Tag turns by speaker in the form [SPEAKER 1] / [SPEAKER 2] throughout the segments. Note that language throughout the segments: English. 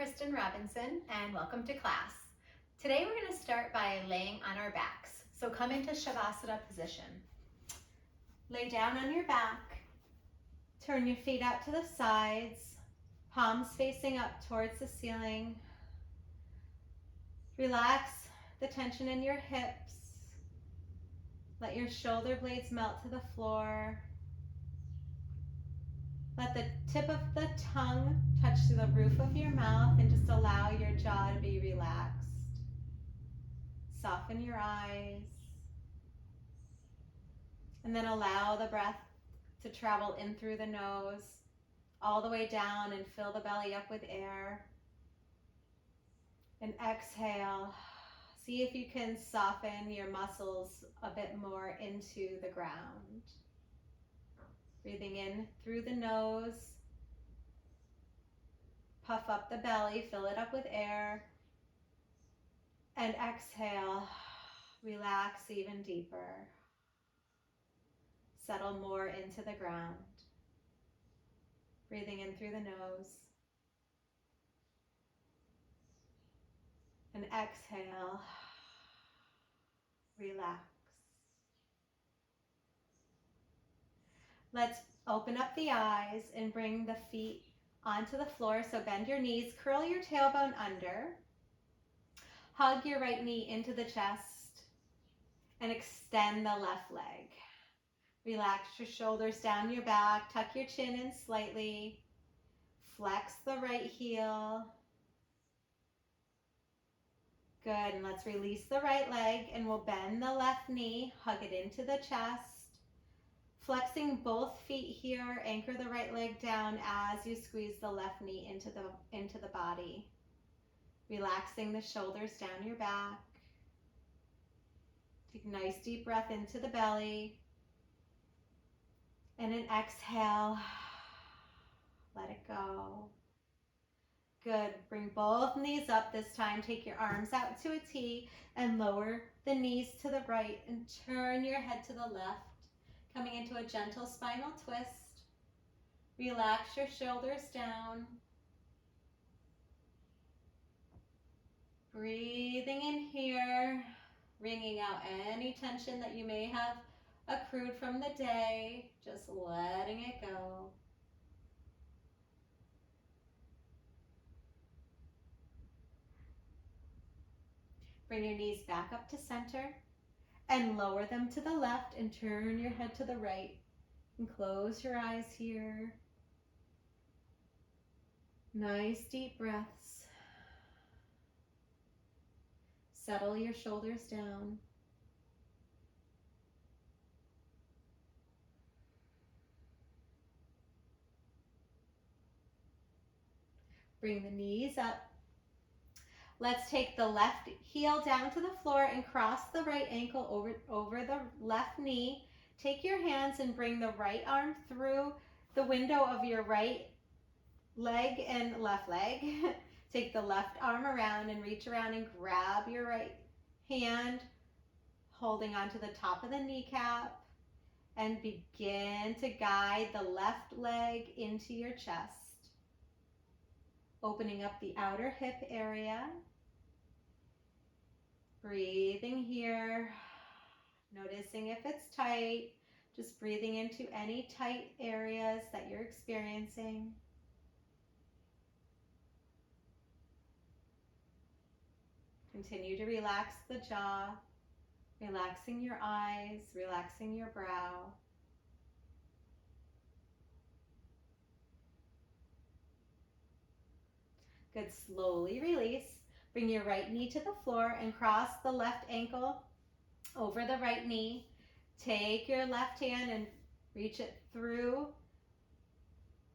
[SPEAKER 1] Kristen Robinson and welcome to class. Today we're going to start by laying on our backs. So come into Shavasana position. Lay down on your back. Turn your feet out to the sides, palms facing up towards the ceiling. Relax the tension in your hips. Let your shoulder blades melt to the floor. Let the tip of the tongue touch to the roof of your mouth and just allow your jaw to be relaxed. Soften your eyes. And then allow the breath to travel in through the nose, all the way down and fill the belly up with air. And exhale. See if you can soften your muscles a bit more into the ground. Breathing in through the nose. Puff up the belly, fill it up with air. And exhale, relax even deeper. Settle more into the ground. Breathing in through the nose. And exhale, relax. Let's open up the eyes and bring the feet onto the floor. So bend your knees, curl your tailbone under. Hug your right knee into the chest and extend the left leg. Relax your shoulders down your back, tuck your chin in slightly. Flex the right heel. Good, and let's release the right leg and we'll bend the left knee, hug it into the chest. Flexing both feet here, anchor the right leg down as you squeeze the left knee into the body. Relaxing the shoulders down your back. Take a nice deep breath into the belly. And an exhale, let it go. Good, bring both knees up this time. Take your arms out to a T and lower the knees to the right and turn your head to the left. Coming into a gentle spinal twist. Relax your shoulders down. Breathing in here, wringing out any tension that you may have accrued from the day, just letting it go. Bring your knees back up to center and lower them to the left and turn your head to the right and close your eyes here. Nice deep breaths. Settle your shoulders down. Bring the knees up. Let's take the left heel down to the floor and cross the right ankle over the left knee. Take your hands and bring the right arm through the window of your right leg and left leg. Take the left arm around and reach around and grab your right hand, holding onto the top of the kneecap, and begin to guide the left leg into your chest. Opening up the outer hip area. Breathing here, noticing if it's tight, just breathing into any tight areas that you're experiencing. Continue to relax the jaw, relaxing your eyes, relaxing your brow. Good, slowly release. Bring your right knee to the floor and cross the left ankle over the right knee. Take your left hand and reach it through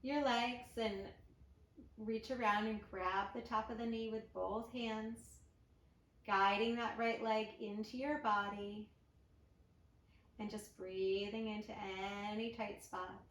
[SPEAKER 1] your legs and reach around and grab the top of the knee with both hands, guiding that right leg into your body and just breathing into any tight spots.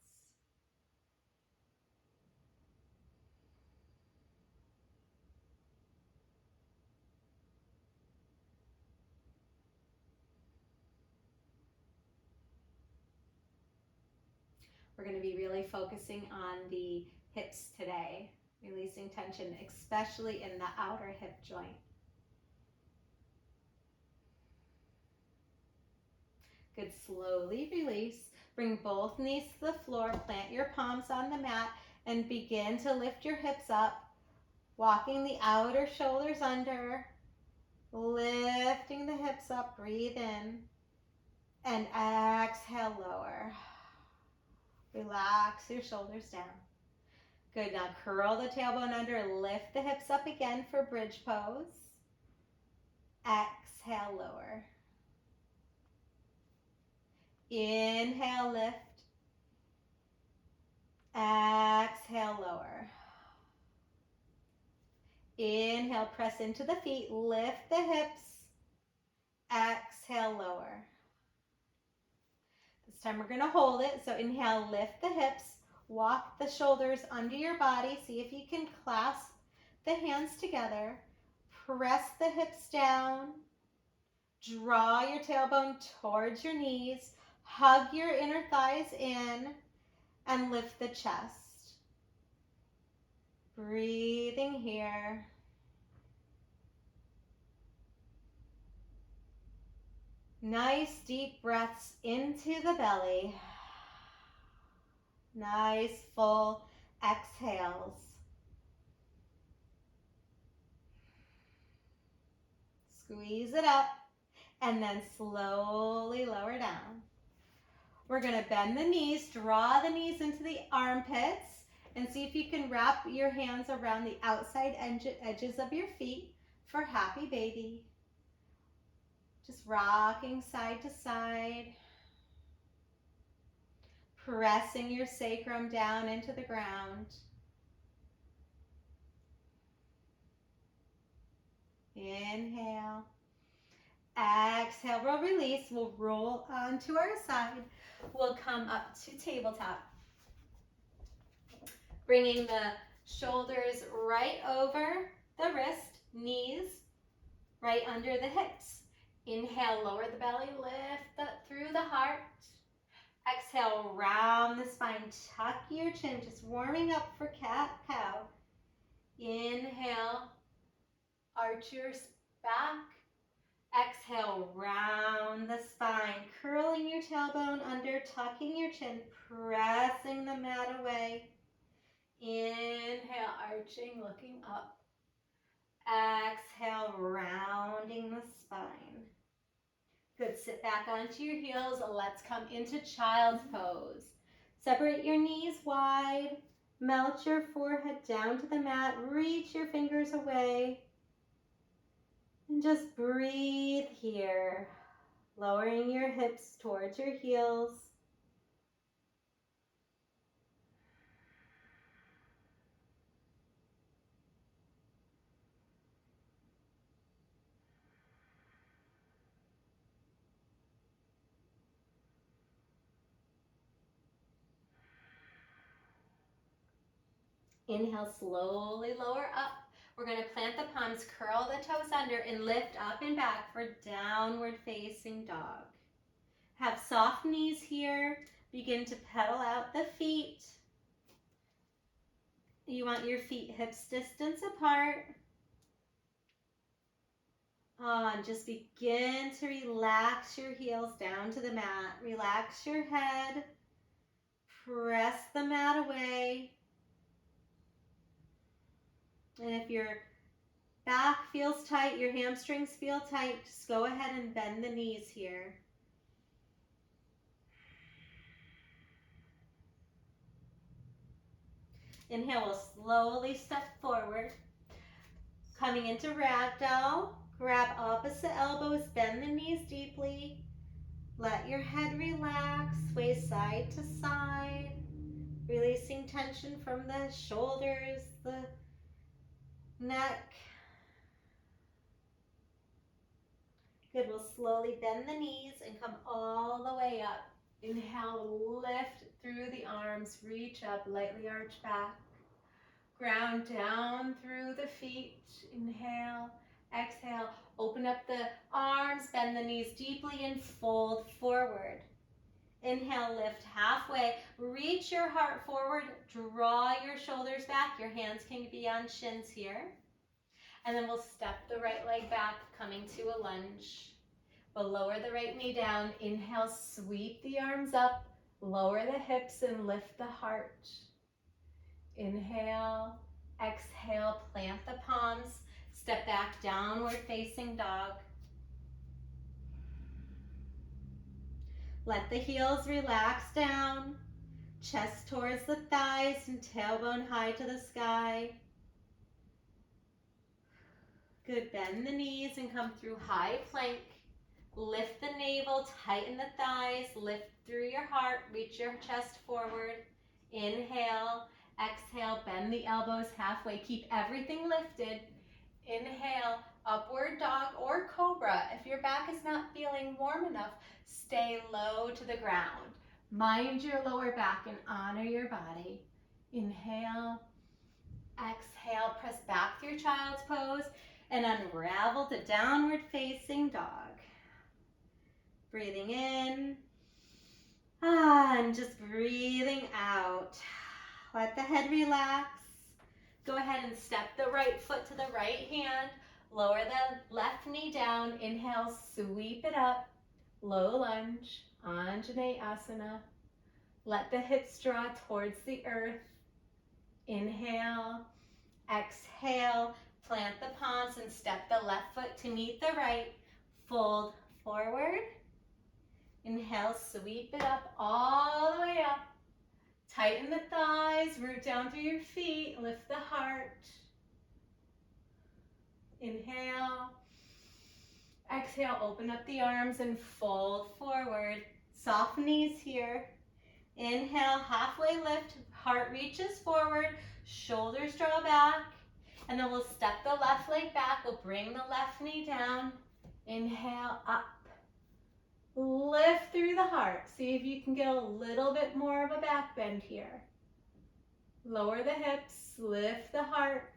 [SPEAKER 1] We're going to be really focusing on the hips today. Releasing tension, especially in the outer hip joint. Good, slowly release. Bring both knees to the floor, plant your palms on the mat, and begin to lift your hips up, walking the outer shoulders under, lifting the hips up, breathe in, and exhale, lower. Relax your shoulders down. Good, now curl the tailbone under, lift the hips up again for bridge pose. Exhale, lower. Inhale, lift. Exhale, lower. Inhale, press into the feet, lift the hips. Exhale, lower. This time we're gonna hold it. So inhale, lift the hips, walk the shoulders under your body. See if you can clasp the hands together. Press the hips down. Draw your tailbone towards your knees. Hug your inner thighs in and lift the chest. Breathing here. Nice deep breaths into the belly. Nice full exhales. Squeeze it up and then slowly lower down. We're going to bend the knees, draw the knees into the armpits, and see if you can wrap your hands around the outside edges of your feet for happy baby. Just rocking side to side. Pressing your sacrum down into the ground. Inhale. Exhale, we'll release. We'll roll onto our side. We'll come up to tabletop. Bringing the shoulders right over the wrist, knees right under the hips. Inhale, lower the belly, lift up through the heart. Exhale, round the spine, tuck your chin, just warming up for cat-cow. Inhale, arch your back. Exhale, round the spine, curling your tailbone under, tucking your chin, pressing the mat away. Inhale, arching, looking up. Exhale, rounding the spine. Good, sit back onto your heels. Let's come into child's pose. Separate your knees wide. Melt your forehead down to the mat. Reach your fingers away. And just breathe here. Lowering your hips towards your heels. Inhale, slowly lower up. We're going to plant the palms, curl the toes under, and lift up and back for downward facing dog. Have soft knees here. Begin to pedal out the feet. You want your feet hips distance apart. And just begin to relax your heels down to the mat. Relax your head. Press the mat away. And if your back feels tight, your hamstrings feel tight, just go ahead and bend the knees here. Inhale, we'll slowly step forward. Coming into ragdoll, grab opposite elbows, bend the knees deeply. Let your head relax, sway side to side, releasing tension from the shoulders, the neck. Good, we'll slowly bend the knees and come all the way up. Inhale, lift through the arms, reach up, lightly arch back. Ground down through the feet. Inhale, exhale, open up the arms, bend the knees deeply and fold forward. Inhale, lift halfway. Reach your heart forward. Draw your shoulders back. Your hands can be on shins here. And then we'll step the right leg back, coming to a lunge. We'll lower the right knee down. Inhale, sweep the arms up. Lower the hips and lift the heart. Inhale, exhale, plant the palms. Step back, downward facing dog. Let the heels relax down. Chest towards the thighs and tailbone high to the sky. Good, bend the knees and come through high plank. Lift the navel, tighten the thighs, lift through your heart, reach your chest forward. Inhale, exhale, bend the elbows halfway. Keep everything lifted. Inhale, upward dog or cobra. If your back is not feeling warm enough, stay low to the ground. Mind your lower back and honor your body. Inhale, exhale, press back to your child's pose and unravel to downward facing dog. Breathing in, and just breathing out. Let the head relax. Go ahead and step the right foot to the right hand. Lower the left knee down. Inhale, sweep it up. Low lunge, Anjaneyasana. Let the hips draw towards the earth. Inhale, exhale, plant the palms and step the left foot to meet the right. Fold forward. Inhale, sweep it up all the way up. Tighten the thighs, root down through your feet, lift the heart. Inhale. Exhale, open up the arms and fold forward. Soft knees here. Inhale, halfway lift, heart reaches forward, shoulders draw back, and then we'll step the left leg back. We'll bring the left knee down. Inhale, up. Lift through the heart. See if you can get a little bit more of a back bend here. Lower the hips, lift the heart.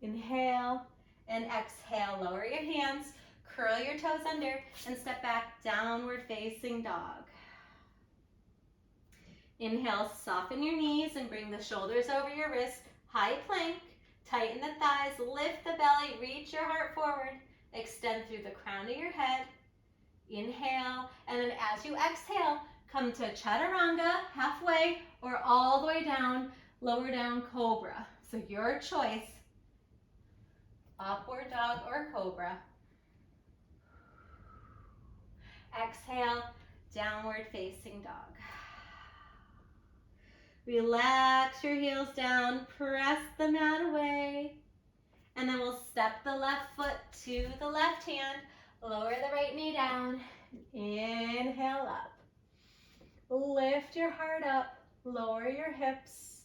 [SPEAKER 1] Inhale and exhale. Lower your hands, curl your toes under, and step back, downward facing dog. Inhale, soften your knees and bring the shoulders over your wrists. High plank, tighten the thighs, lift the belly, reach your heart forward. Extend through the crown of your head. Inhale, and then as you exhale, come to chaturanga, halfway, or all the way down, lower down cobra. So your choice, upward dog or cobra. Exhale, downward facing dog. Relax your heels down, press the mat away. And then we'll step the left foot to the left hand, lower the right knee down, inhale up. Lift your heart up, lower your hips.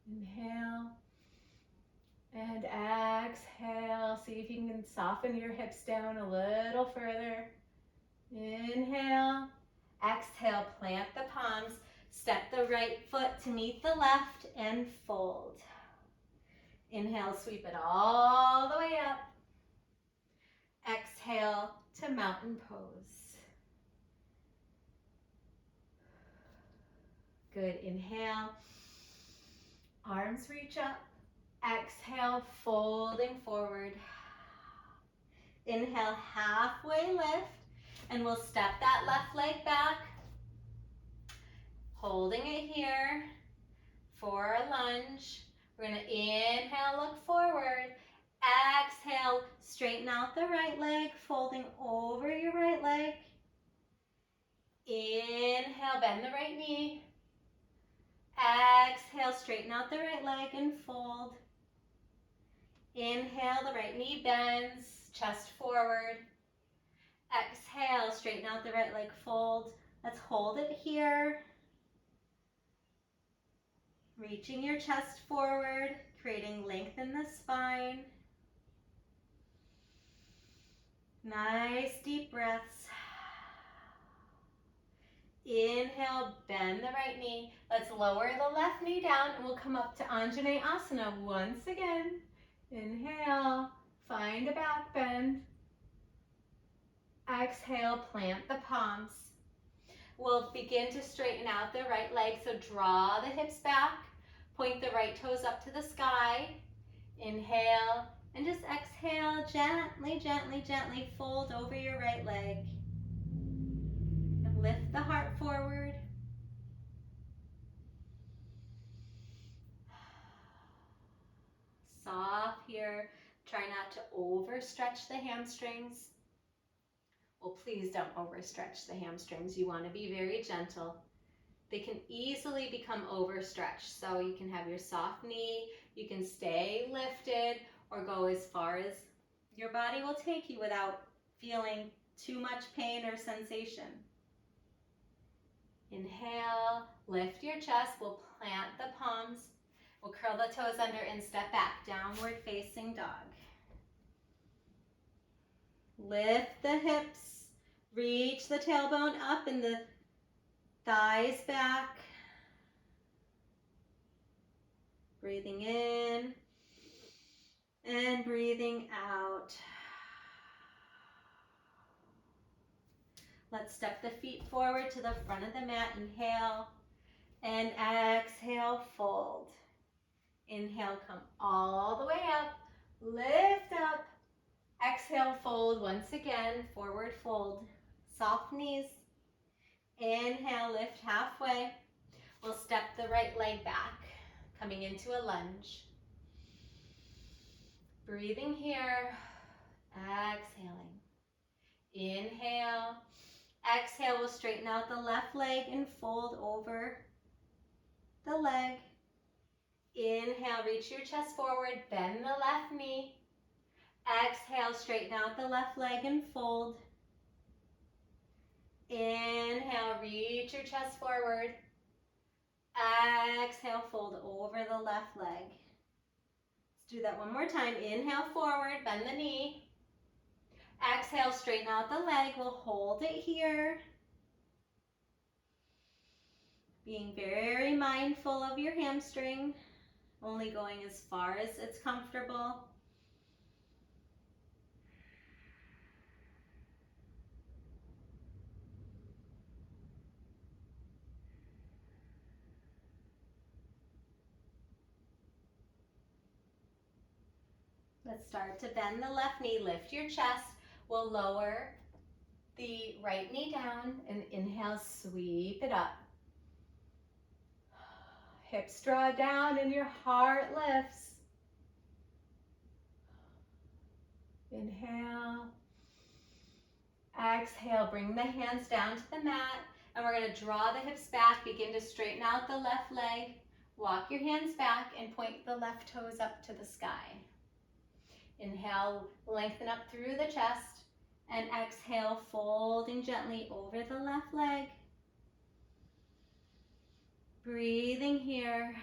[SPEAKER 1] Inhale and exhale. See if you can soften your hips down a little further. Inhale, exhale, plant the palms, step the right foot to meet the left and fold. Inhale, sweep it all the way up. Exhale to mountain pose. Good, inhale. Arms reach up. Exhale, folding forward. Inhale, halfway lift. And we'll step that left leg back. Holding it here for a lunge. We're going to inhale, look forward. Exhale, straighten out the right leg, folding over your right leg. Inhale, bend the right knee. Exhale, straighten out the right leg and fold. Inhale, the right knee bends, chest forward. Exhale, straighten out the right leg, fold. Let's hold it here. Reaching your chest forward, creating length in the spine. Nice deep breaths. Inhale, bend the right knee. Let's lower the left knee down and we'll come up to Anjaneyasana once again. Inhale, find a back bend. Exhale, plant the palms. We'll begin to straighten out the right leg, so draw the hips back, point the right toes up to the sky. Inhale, and just exhale, gently, gently, gently fold over your right leg. And lift the heart forward. Soft here. Try not to overstretch the hamstrings. Well, please don't overstretch the hamstrings. You want to be very gentle. They can easily become overstretched. So you can have your soft knee, you can stay lifted or go as far as your body will take you without feeling too much pain or sensation. Inhale, lift your chest. We'll plant the palms. We'll curl the toes under and step back, downward facing dog. Lift the hips, reach the tailbone up and the thighs back. Breathing in and breathing out. Let's step the feet forward to the front of the mat. Inhale and exhale, fold. Inhale, come all the way up, lift up. Exhale, fold once again, forward fold. Soft knees. Inhale, lift halfway. We'll step the right leg back, coming into a lunge. Breathing here, exhaling. Inhale, exhale, we'll straighten out the left leg and fold over the leg. Inhale, reach your chest forward, bend the left knee. Exhale, straighten out the left leg and fold. Inhale, reach your chest forward. Exhale, fold over the left leg. Let's do that one more time. Inhale, forward, bend the knee. Exhale, straighten out the leg. We'll hold it here. Being very mindful of your hamstring, only going as far as it's comfortable. Let's start to bend the left knee, lift your chest. We'll lower the right knee down and inhale, sweep it up. Hips draw down and your heart lifts. Inhale. Exhale, bring the hands down to the mat and we're going to draw the hips back, begin to straighten out the left leg. Walk your hands back and point the left toes up to the sky. Inhale, lengthen up through the chest, and exhale, folding gently over the left leg. Breathing here.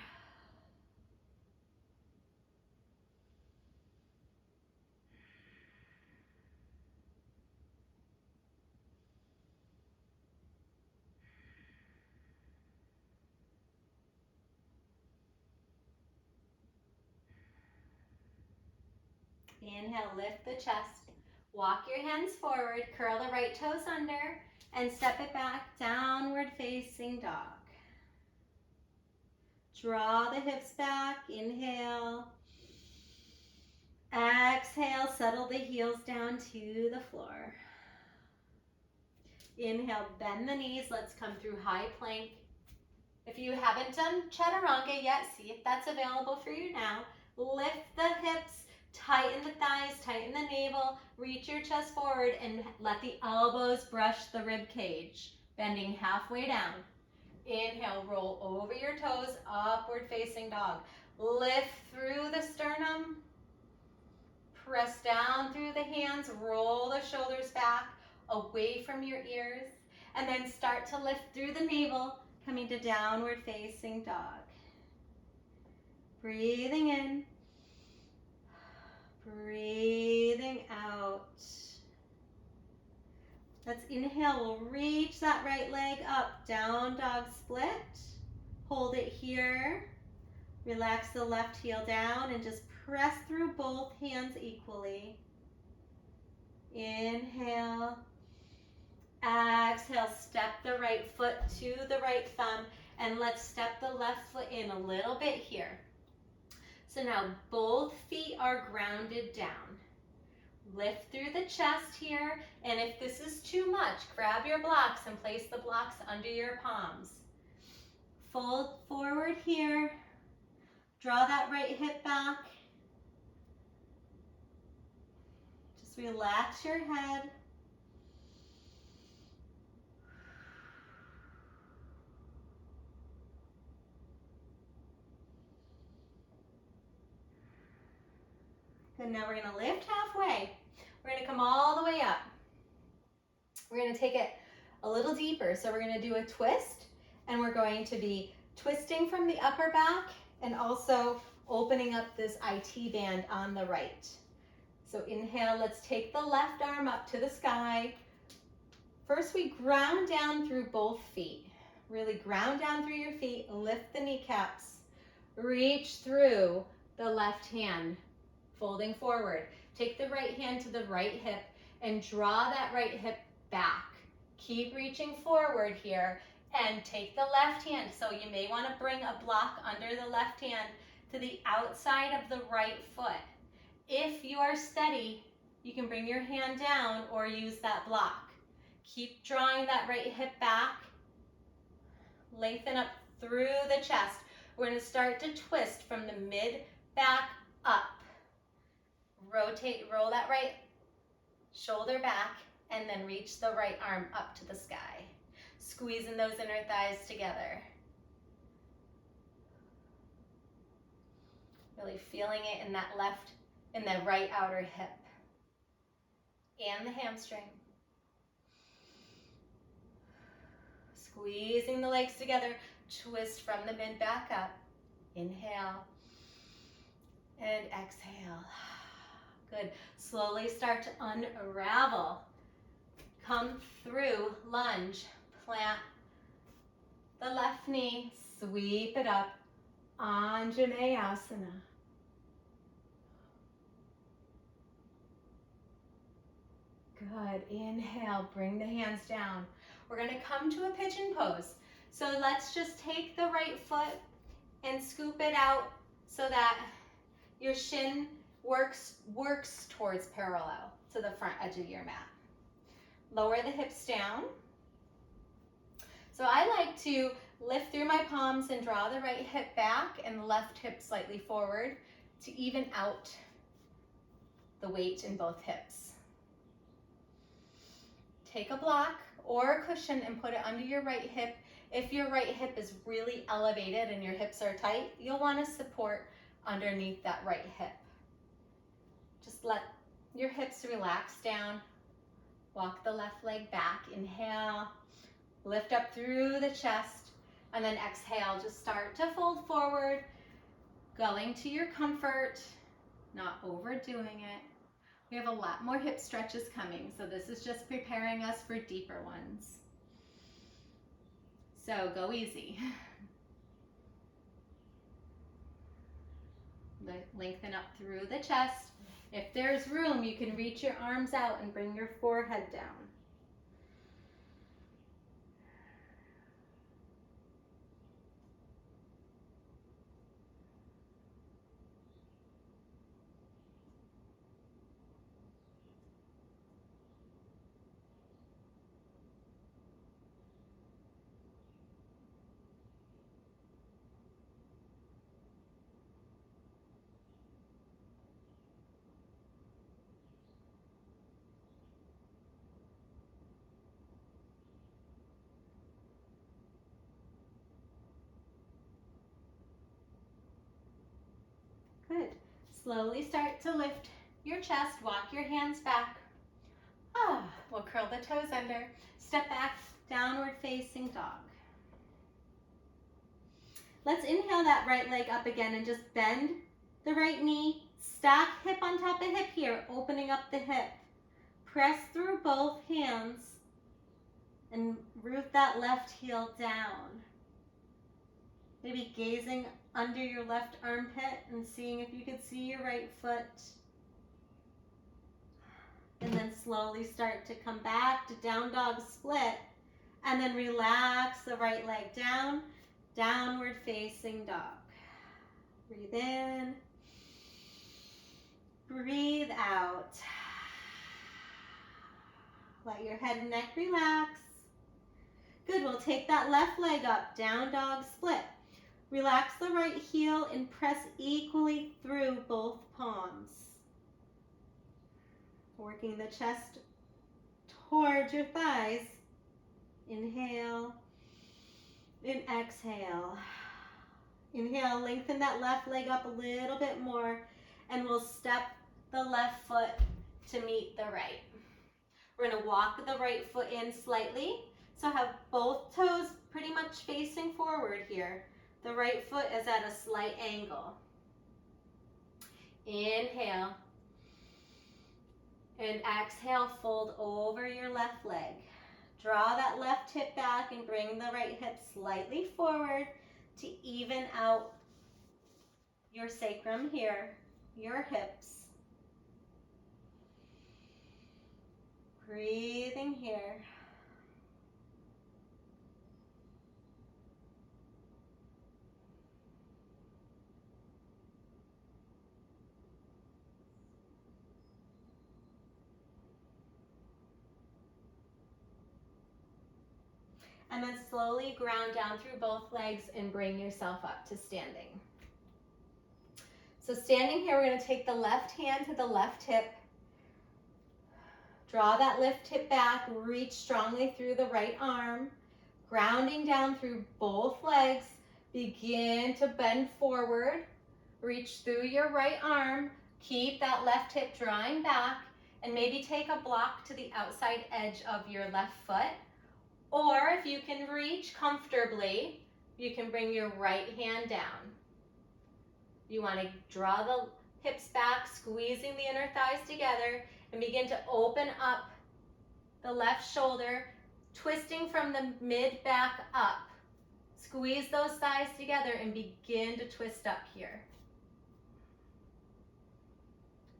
[SPEAKER 1] Inhale, lift the chest. Walk your hands forward, curl the right toes under, and step it back, downward facing dog. Draw the hips back, inhale. Exhale, settle the heels down to the floor. Inhale, bend the knees. Let's come through high plank. If you haven't done chaturanga yet, see if that's available for you now. Lift the hips, tighten the thighs, tighten the navel, reach your chest forward and let the elbows brush the rib cage, bending halfway down. Inhale, roll over your toes, upward facing dog. Lift through the sternum, press down through the hands, roll the shoulders back, away from your ears, and then start to lift through the navel, coming to downward facing dog. Breathing in, breathing out. Let's inhale, we'll reach that right leg up, down dog split. Hold it here. Relax the left heel down and just press through both hands equally. Inhale Exhale, step the right foot to the right thumb, and let's step the left foot in a little bit here. So now both feet are grounded down. Lift through the chest here, and if this is too much, grab your blocks and place the blocks under your palms. Fold forward here. Draw that right hip back. Just relax your head. Good, now we're gonna lift halfway. We're gonna come all the way up. We're gonna take it a little deeper. So we're gonna do a twist, and we're going to be twisting from the upper back and also opening up this IT band on the right. So inhale, let's take the left arm up to the sky. First, we ground down through both feet. Really ground down through your feet, lift the kneecaps, reach through the left hand, folding forward. Take the right hand to the right hip and draw that right hip back. Keep reaching forward here and take the left hand. So you may want to bring a block under the left hand to the outside of the right foot. If you are steady, you can bring your hand down or use that block. Keep drawing that right hip back. Lengthen up through the chest. We're going to start to twist from the mid back up. Rotate, roll that right shoulder back, and then reach the right arm up to the sky. Squeezing those inner thighs together. Really feeling it in that left, in the right outer hip and the hamstring. Squeezing the legs together, twist from the mid back up. Inhale and exhale. Good. Slowly start to unravel. Come through, lunge, plant the left knee, sweep it up, Anjaneyasana. Good. Inhale, bring the hands down. We're going to come to a pigeon pose. So let's just take the right foot and scoop it out so that your shin works towards parallel to the front edge of your mat. Lower the hips down. So I like to lift through my palms and draw the right hip back and the left hip slightly forward to even out the weight in both hips. Take a block or a cushion and put it under your right hip. If your right hip is really elevated and your hips are tight, you'll want to support underneath that right hip. Just let your hips relax down. Walk the left leg back. Inhale, lift up through the chest, and then exhale. Just start to fold forward, going to your comfort, not overdoing it. We have a lot more hip stretches coming, so this is just preparing us for deeper ones. So go easy. Lengthen up through the chest. If there's room, you can reach your arms out and bring your forehead down. Good. Slowly start to lift your chest, walk your hands back. We'll curl the toes under. Step back, downward facing dog. Let's inhale that right leg up again and just bend the right knee. Stack hip on top of hip here, opening up the hip. Press through both hands and root that left heel down. Maybe gazing under your left armpit and seeing if you could see your right foot. And then slowly start to come back to down dog split. And then relax the right leg down, downward facing dog. Breathe in. Breathe out. Let your head and neck relax. Good, we'll take that left leg up, down dog split. Relax the right heel and press equally through both palms. Working the chest towards your thighs. Inhale and exhale. Inhale, lengthen that left leg up a little bit more, and we'll step the left foot to meet the right. We're gonna walk the right foot in slightly, so have both toes pretty much facing forward here. The right foot is at a slight angle. Inhale. And exhale, fold over your left leg. Draw that left hip back and bring the right hip slightly forward to even out your sacrum here, your hips. Breathing here. And then slowly ground down through both legs and bring yourself up to standing. So standing here, we're going to take the left hand to the left hip. Draw that left hip back, reach strongly through the right arm. Grounding down through both legs, begin to bend forward. Reach through your right arm. Keep that left hip drawing back, and maybe take a block to the outside edge of your left foot. Or if you can reach comfortably, you can bring your right hand down. You want to draw the hips back, squeezing the inner thighs together, and begin to open up the left shoulder, twisting from the mid back up. Squeeze those thighs together and begin to twist up here.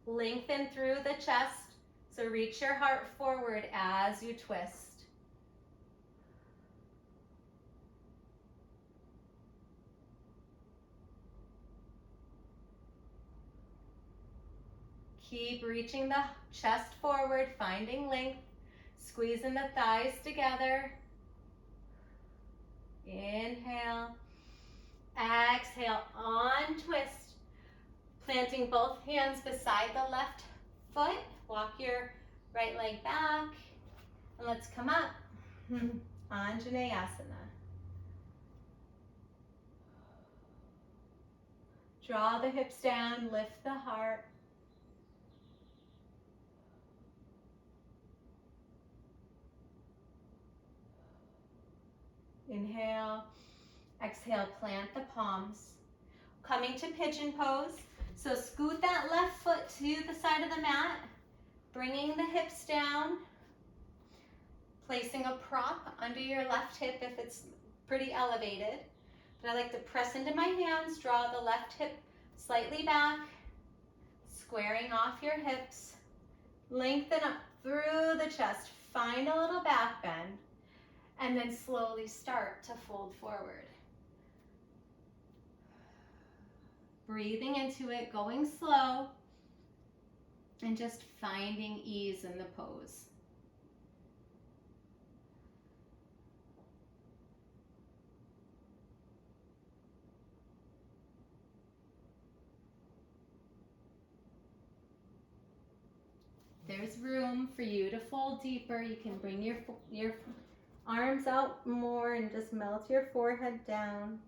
[SPEAKER 1] Lengthen through the chest, so reach your heart forward as you twist. Keep reaching the chest forward, finding length, squeezing the thighs together. Inhale, exhale, on twist. Planting both hands beside the left foot. Walk your right leg back. And let's come up. Anjaneyasana. Draw the hips down, lift the heart. Inhale, exhale, plant the palms. Coming to pigeon pose. So scoot that left foot to the side of the mat, bringing the hips down, placing a prop under your left hip if it's pretty elevated. But I like to press into my hands, draw the left hip slightly back, squaring off your hips, lengthen up through the chest, find a little back bend, and then slowly start to fold forward. Breathing into it, going slow, and just finding ease in the pose. There's room for you to fold deeper. You can bring your arms out more and just melt your forehead down.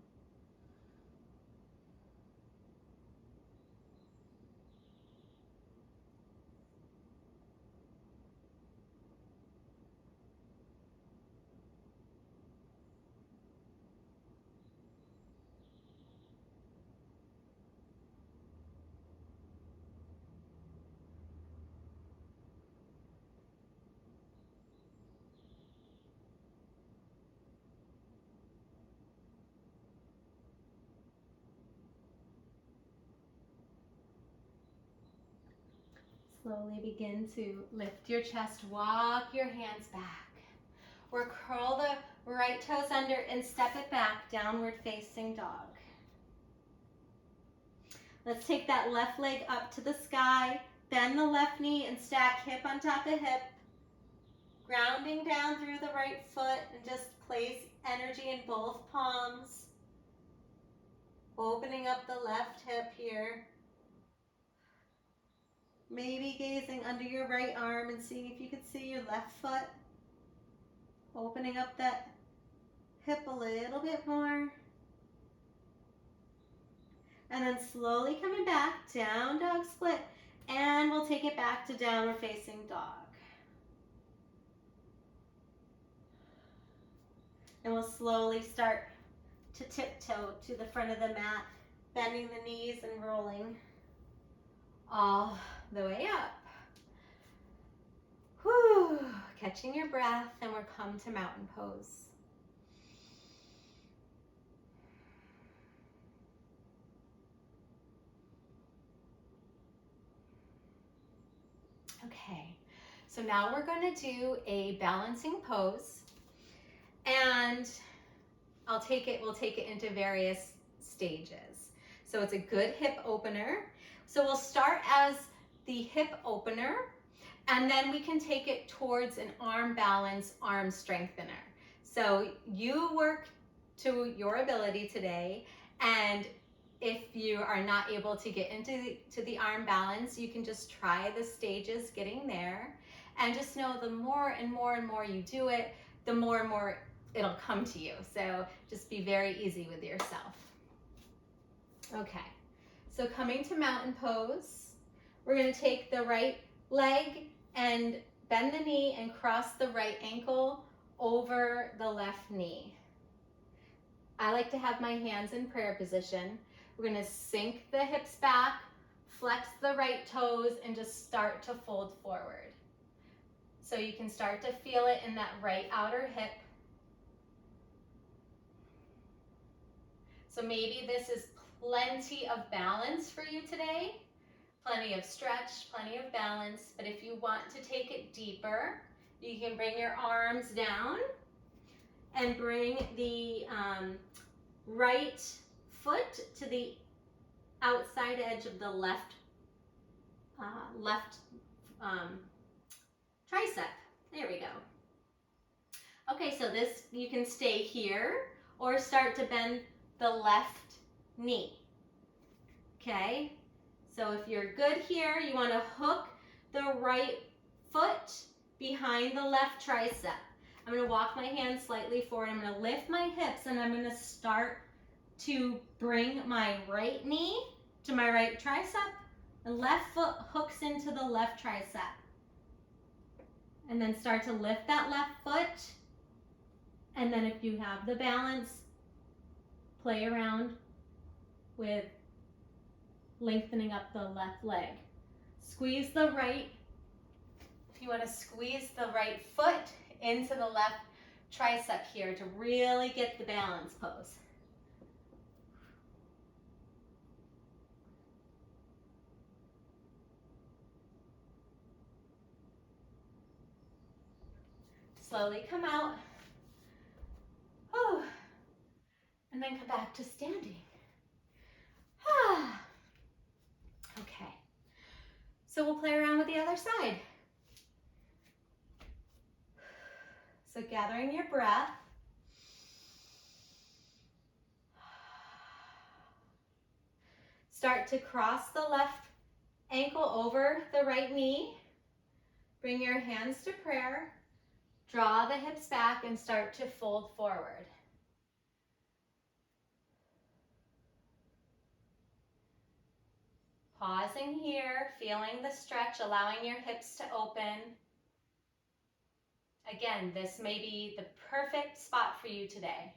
[SPEAKER 1] Slowly begin to lift your chest, walk your hands back. Or curl the right toes under and step it back, downward facing dog. Let's take that left leg up to the sky, bend the left knee and stack hip on top of hip, grounding down through the right foot and just place energy in both palms, opening up the left hip here. Maybe gazing under your right arm and seeing if you can see your left foot, opening up that hip a little bit more. And then slowly coming back, down dog split, and we'll take it back to downward facing dog. And we'll slowly start to tiptoe to the front of the mat, bending the knees and rolling all the way up. Whew. Catching your breath, and we'll come to mountain pose. Okay, so now we're going to do a balancing pose, and we'll take it into various stages. So it's a good hip opener. So we'll start as the hip opener, and then we can take it towards an arm balance, arm strengthener. So you work to your ability today, and if you are not able to get into the arm balance, you can just try the stages getting there, and just know the more and more and more you do it, the more and more it'll come to you. So just be very easy with yourself. Okay, so coming to mountain pose, we're going to take the right leg and bend the knee and cross the right ankle over the left knee. I like to have my hands in prayer position. We're going to sink the hips back, flex the right toes, and just start to fold forward. So you can start to feel it in that right outer hip. So maybe this is plenty of balance for you today. Plenty of stretch, plenty of balance. But if you want to take it deeper, you can bring your arms down and bring the right foot to the outside edge of the left tricep. There we go. Okay, so this, you can stay here or start to bend the left knee. Okay, so if you're good here, you want to hook the right foot behind the left tricep. I'm going to walk my hands slightly forward. I'm going to lift my hips, and I'm going to start to bring my right knee to my right tricep. The left foot hooks into the left tricep. And then start to lift that left foot. And then if you have the balance, play around with lengthening up the left leg. Squeeze the right, if you want to squeeze the right foot into the left tricep here to really get the balance pose. Slowly come out. Whew. And then come back to standing. Okay. So we'll play around with the other side. So gathering your breath. Start to cross the left ankle over the right knee. Bring your hands to prayer. Draw the hips back and start to fold forward. Pausing here, feeling the stretch, allowing your hips to open. Again, this may be the perfect spot for you today.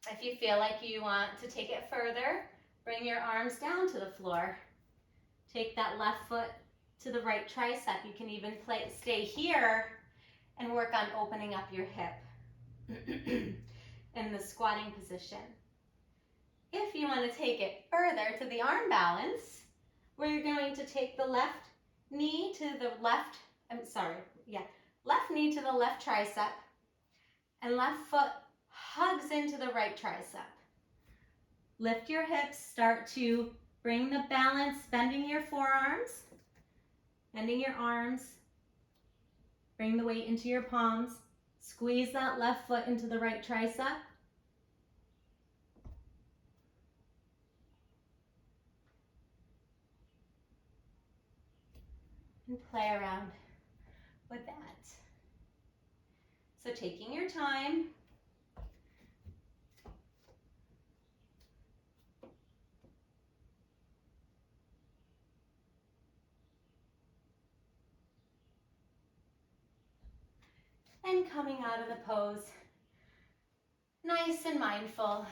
[SPEAKER 1] If you feel like you want to take it further, bring your arms down to the floor. Take that left foot to the right tricep. You can even stay here and work on opening up your hip in the squatting position. If you want to take it further to the arm balance, We're going to take the left knee to the left, left knee to the left tricep, and left foot hugs into the right tricep. Lift your hips, start to bring the balance, bending your forearms, bending your arms. Bring the weight into your palms. Squeeze that left foot into the right tricep. And play around with that. So taking your time. And coming out of the pose, nice and mindful.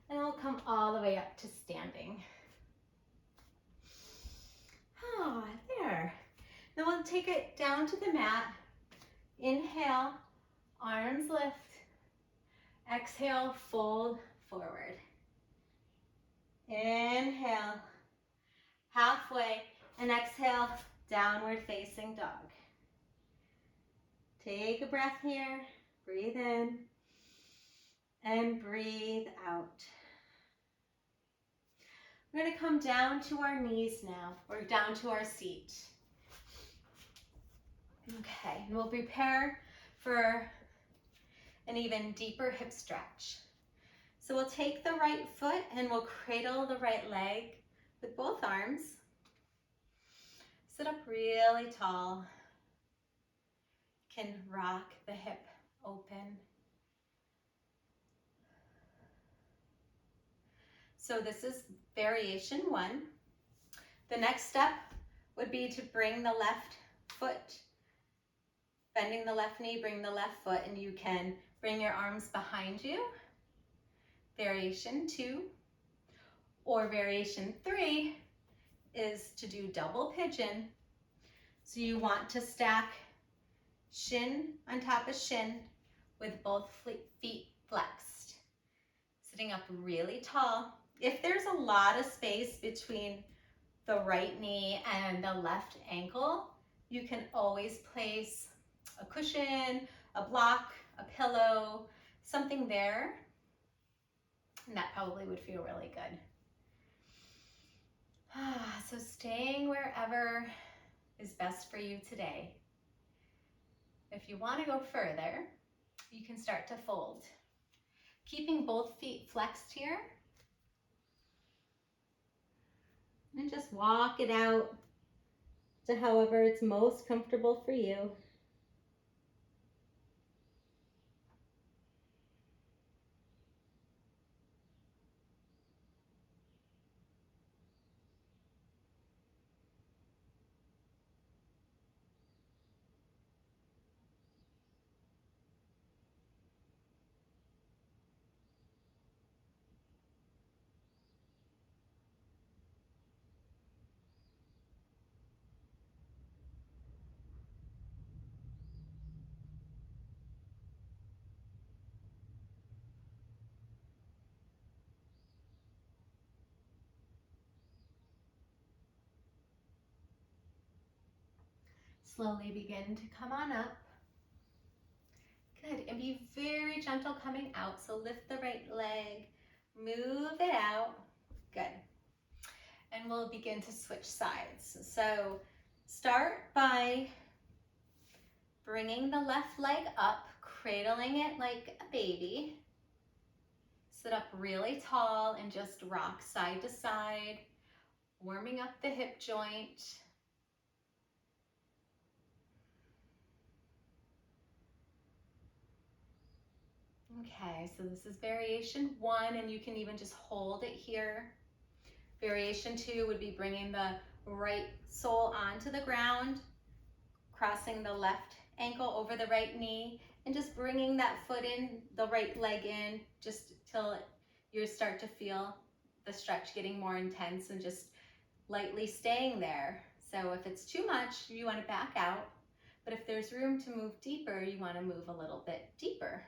[SPEAKER 1] And we'll come all the way up to standing. Ah, there. Then we'll take it down to the mat. Inhale, arms lift. Exhale, fold forward. Inhale, halfway, and exhale, downward facing dog. Take a breath here, breathe in, and breathe out. We're going to come down to our knees now, or down to our seat. Okay, and we'll prepare for an even deeper hip stretch. So we'll take the right foot and we'll cradle the right leg with both arms. Sit up really tall. Can rock the hip open. So this is variation 1. The next step would be to bring the left foot, bending the left knee, bring the left foot, and you can bring your arms behind you. Variation 2. Or variation 3 is to do double pigeon. So you want to stack shin on top of shin with both feet flexed. Sitting up really tall. If there's a lot of space between the right knee and the left ankle, you can always place a cushion, a block, a pillow, something there, and that probably would feel really good. So staying wherever is best for you today. If you want to go further, you can start to fold. Keeping both feet flexed here. And just walk it out to however it's most comfortable for you. Slowly begin to come on up. Good, and be very gentle coming out. So lift the right leg, move it out. Good. And we'll begin to switch sides. So start by bringing the left leg up, cradling it like a baby. Sit up really tall and just rock side to side, warming up the hip joint. Okay, so this is variation 1, and you can even just hold it here. Variation 2 would be bringing the right sole onto the ground, crossing the left ankle over the right knee, and just bringing that foot in, the right leg in, just till you start to feel the stretch getting more intense and just lightly staying there. So if it's too much, you want to back out, but if there's room to move deeper, you want to move a little bit deeper,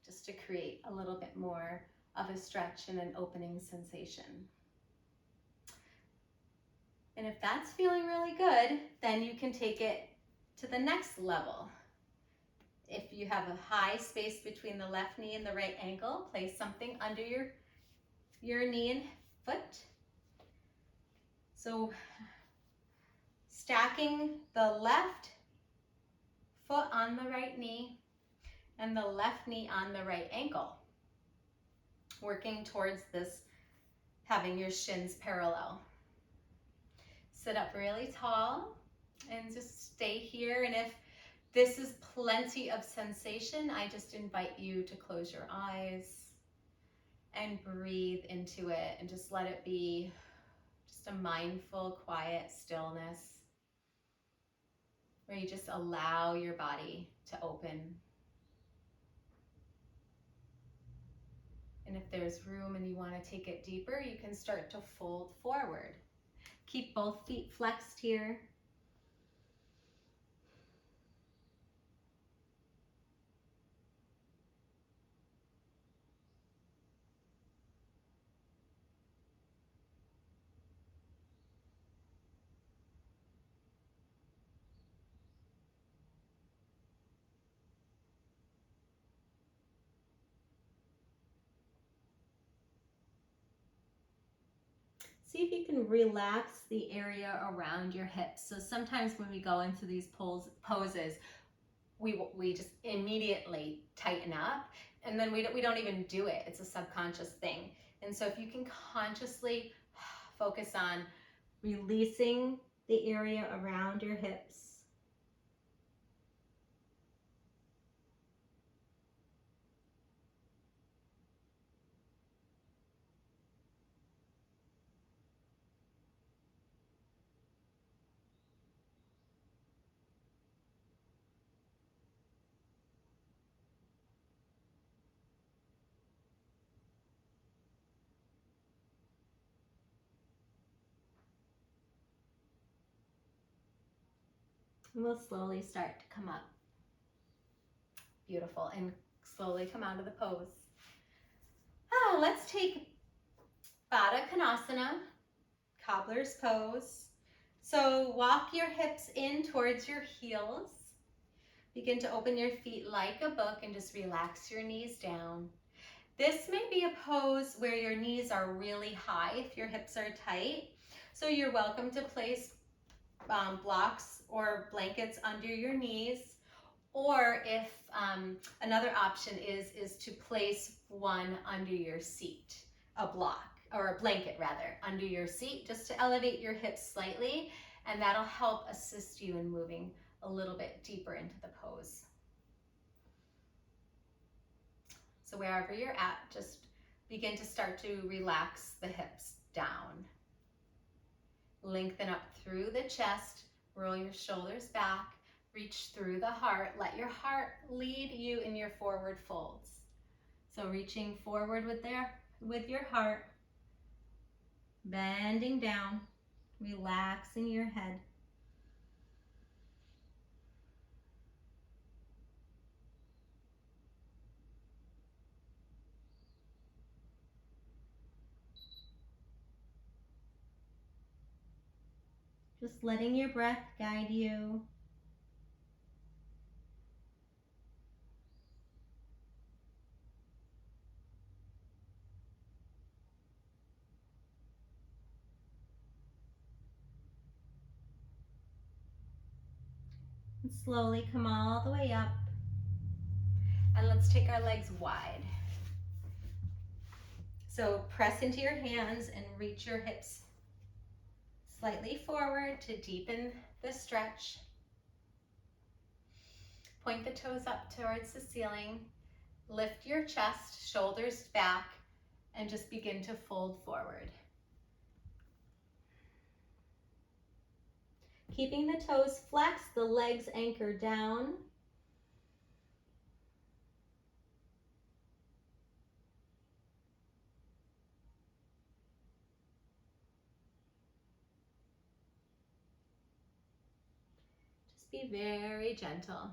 [SPEAKER 1] just to create a little bit more of a stretch and an opening sensation. And if that's feeling really good, then you can take it to the next level. If you have a high space between the left knee and the right ankle, place something under your knee and foot. So stacking the left foot on the right knee and the left knee on the right ankle. Working towards this, having your shins parallel. Sit up really tall and just stay here. And if this is plenty of sensation, I just invite you to close your eyes and breathe into it and just let it be just a mindful, quiet stillness where you just allow your body to open. And if there's room and you want to take it deeper, you can start to fold forward. Keep both feet flexed here. See if you can relax the area around your hips. So sometimes when we go into these poses, we just immediately tighten up, and then we don't even do it. It's a subconscious thing. And so if you can consciously focus on releasing the area around your hips. And we'll slowly start to come up. Beautiful. And slowly come out of the pose. Let's take Baddha Konasana, cobbler's pose. So walk your hips in towards your heels. Begin to open your feet like a book and just relax your knees down. This may be a pose where your knees are really high if your hips are tight. So you're welcome to place blocks or blankets under your knees. Or if another option is to place one under your seat, a block or a blanket rather under your seat, just to elevate your hips slightly, and that'll help assist you in moving a little bit deeper into the pose. So wherever you're at, just begin to start to relax the hips down. Lengthen up through the chest, roll your shoulders back, reach through the heart. Let your heart lead you in your forward folds. So reaching forward with your heart, bending down, relaxing your head. Just letting your breath guide you. And slowly come all the way up. And let's take our legs wide. So press into your hands and reach your hips slightly forward to deepen the stretch. Point the toes up towards the ceiling. Lift your chest, shoulders back, and just begin to fold forward. Keeping the toes flexed, the legs anchored down. Just be very gentle.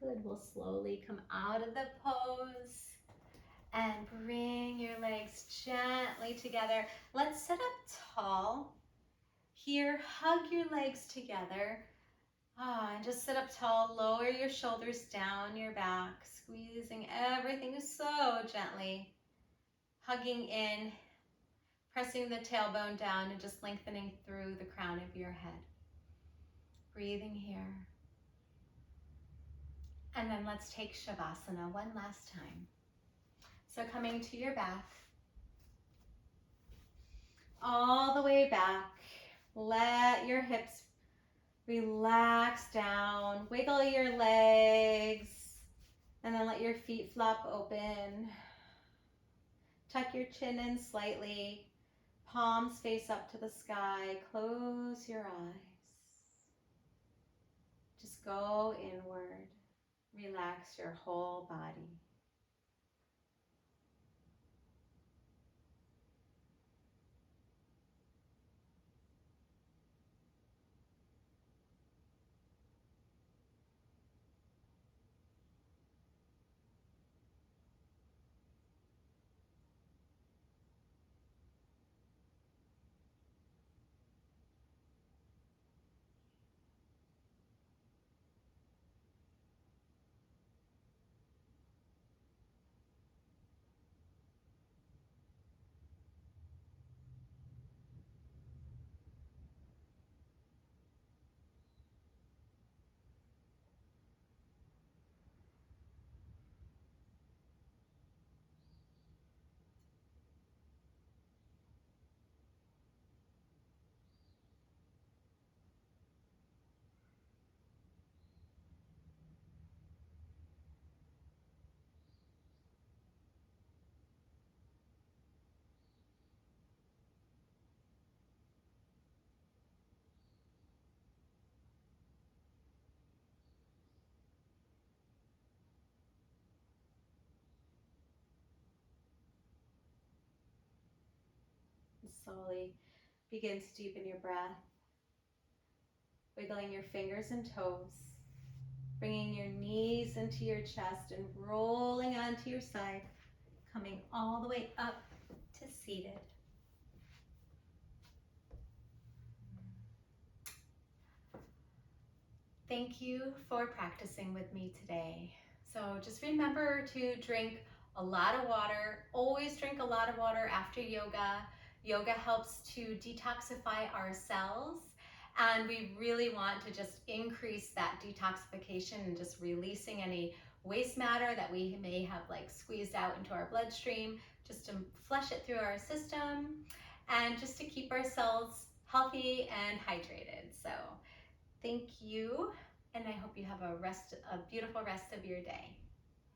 [SPEAKER 1] Good. We'll slowly come out of the pose and bring your legs gently together. Let's sit up tall. Here, hug your legs together. And just sit up tall. Lower your shoulders down your back, squeezing everything so gently. Hugging in, pressing the tailbone down and just lengthening through the crown of your head. Breathing here. And then let's take Shavasana one last time. So coming to your back, all the way back, let your hips relax down, wiggle your legs, and then let your feet flop open. Tuck your chin in slightly, palms face up to the sky, close your eyes. Just go inward, relax your whole body. Slowly begin to deepen your breath, wiggling your fingers and toes, bringing your knees into your chest and rolling onto your side, coming all the way up to seated. Thank you for practicing with me today. So just remember to drink a lot of water. Always drink a lot of water after yoga. Yoga helps to detoxify our cells, and we really want to just increase that detoxification and just releasing any waste matter that we may have like squeezed out into our bloodstream, just to flush it through our system and just to keep our cells healthy and hydrated. So thank you, and I hope you have a beautiful rest of your day.